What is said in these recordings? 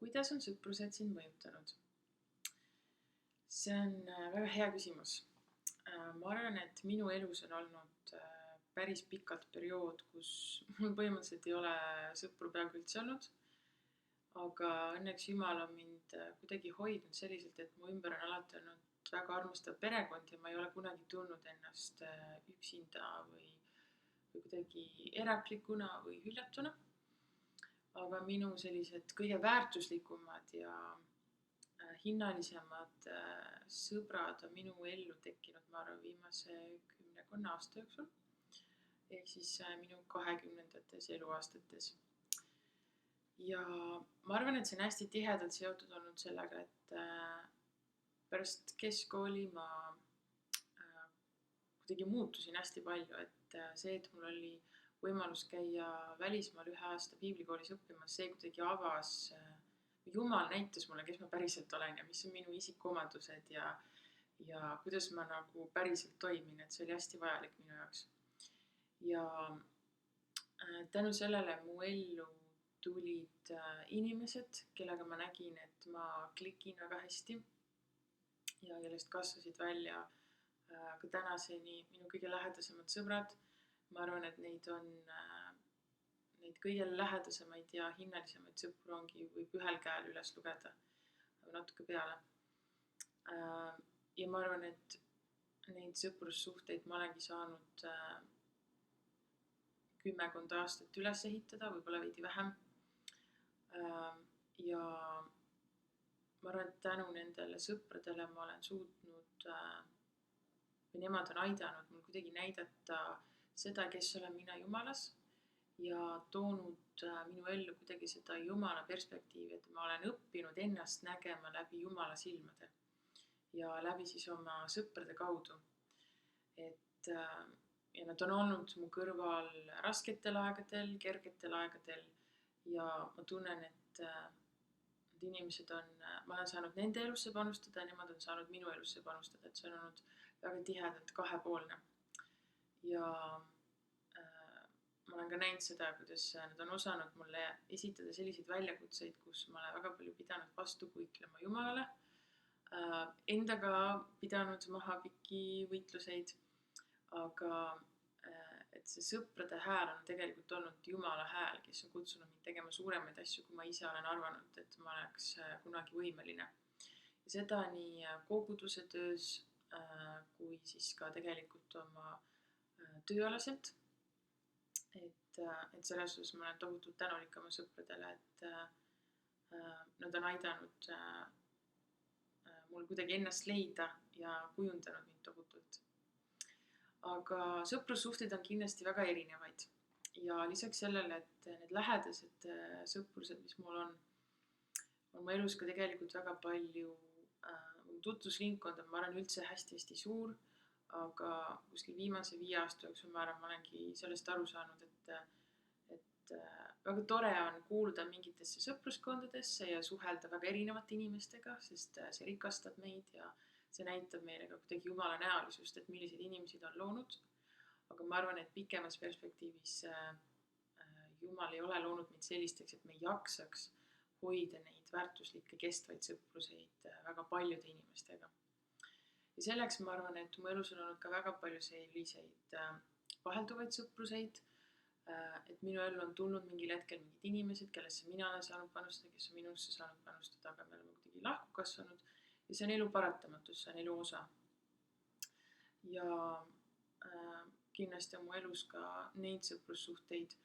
Kuidas on sõprused sind mõjutanud? See on väga hea küsimus. Ma arvan, et minu elus on olnud päris pikalt periood, kus mul põhimõtteliselt ei ole sõpru peaaegu üldse olnud. Aga õnneks Jumal on mind kuidagi hoidnud selliselt, et mu ümber on alati olnud väga armastav perekond ja ma ei ole kunagi tundnud ennast üksinda või kuidagi eraklikuna või hüljatuna. Aga minu sellised kõige väärtuslikumad ja hinnalisemad sõbrad on minu ellu tekkinud, ma arvan, viimase 10 aasta jooksul. Ehk siis minu 20. eluaastates. Ja ma arvan, et see on hästi tihedalt seotud olnud sellega, et pärast keskkooli ma kuidagi muutusin hästi palju, et see, et mul oli võimalus käia välismaal 1 aasta piiblikoolis õppimas, see kuidagi avas, Jumal näitas mulle, kes ma päriselt olen ja mis on minu isikuomadused ja kuidas ma nagu päriselt toimin, et see oli hästi vajalik minu jaoks. Ja tänu sellele mu ellu tulid inimesed, kellega ma nägin, et ma klikin väga hästi ja kellest kasvasid välja ka tänaseni minu kõige lähedasemad sõbrad. Ma arvan, et neid kõige lähedasemaid ja hinnalisemaid sõpru võib ühel käel üles lugeda või natuke peale. Ja ma arvan, et neid sõprussuhteid ma olengi saanud 10 aastat üles ehitada, võib-olla veidi vähem. Ja ma arvan, et tänu nendele sõpradele ma olen suutnud või nemad on aidanud mul kuidagi näidata seda, kes olen mina Jumalas ja toonud minu ellu kuidagi seda Jumala perspektiivi, et ma olen õppinud ennast nägema läbi Jumala silmade ja läbi siis oma sõprade kaudu. Ja nad on olnud mu kõrval rasketel aegadel, kergetel aegadel ja ma tunnen, et need inimesed ma olen saanud nende elusse panustada ja nemad on saanud minu elusse panustada, et see on olnud väga tihedalt kahepoolne. Ja ma olen ka näinud seda, kuidas nad on osanud mulle esitada selliseid väljakutseid, kus ma olen väga palju pidanud vastu kuiklema Jumalale, endaga pidanud maha pikki võitluseid, aga et see sõprade hääl on tegelikult olnud Jumala hääl, kes on kutsunud mind tegema suuremaid asju, kui ma ise olen arvanud, et ma oleks kunagi võimeline. Ja seda nii koguduse töös kui siis ka tegelikult oma tööalaselt. Et selles suhtes ma olen tohutult tänulik oma sõpradele, et nad on aidanud mul kuidagi ennast leida ja kujundanud mind tohutult. Aga sõprussuhteid on kindlasti väga erinevaid ja lisaks sellele, et need lähedased sõprused, mis mul on mu elus ka tegelikult väga palju tutvusringkond on, ma arvan, üldse hästi-hästi suur, aga kuskil viimase 5 aasta jooksul ma olengi sellest aru saanud, et väga tore on kuuluda mingitesse sõpruskondadesse ja suhelda väga erinevate inimestega, sest see rikastab meid ja see näitab meile ka kuidagi Jumala näolisust, et milliseid inimesed on loonud. Aga ma arvan, et pikemas perspektiivis Jumal ei ole loonud meid sellisteks, et me jaksaks hoida neid väärtuslikke kestvaid sõpruseid väga paljude inimestega. Ja selleks ma arvan, et mu elus on olnud ka väga palju selliseid vahelduvaid sõpruseid, et minu ellu on tulnud mingil hetkel mingid inimesed, kellesse mina olen saanud panustada, kes on minusse saanud panustada, aga me oleme kuidagi lahku kasvanud ja see on elu paratamatus, see on elu osa. Ja kindlasti on mu elus ka neid sõprussuhteid,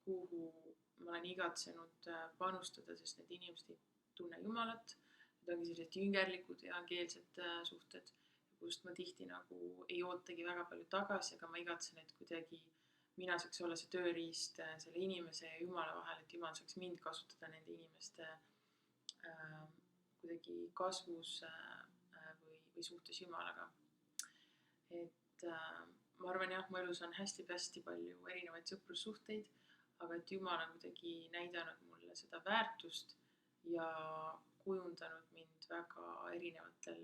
kuhu ma olen igatsenud panustada, sest need inimesed ei tunne Jumalat. Need ongi sellised jüngerlikud ja evangeelsed suhted, kust ma tihti nagu ei ootagi väga palju tagasi, aga ma igatsen, et kuidagi mina saaks olla see tööriist selle inimese ja Jumala vahel, et Jumal saaks mind kasutada nende inimeste kuidagi kasvus või suhtes Jumalaga. Et ma arvan, jah, mu elus on hästi-hästi palju erinevaid sõprussuhteid, aga et Jumal on kuidagi näidanud mulle seda väärtust ja kujundanud mind väga erinevatel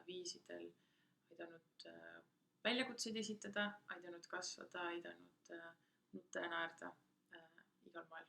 viisidel, aidanud väljakutseid esitada, aidanud kasvada, aidanud nutta ja naerda igal moel.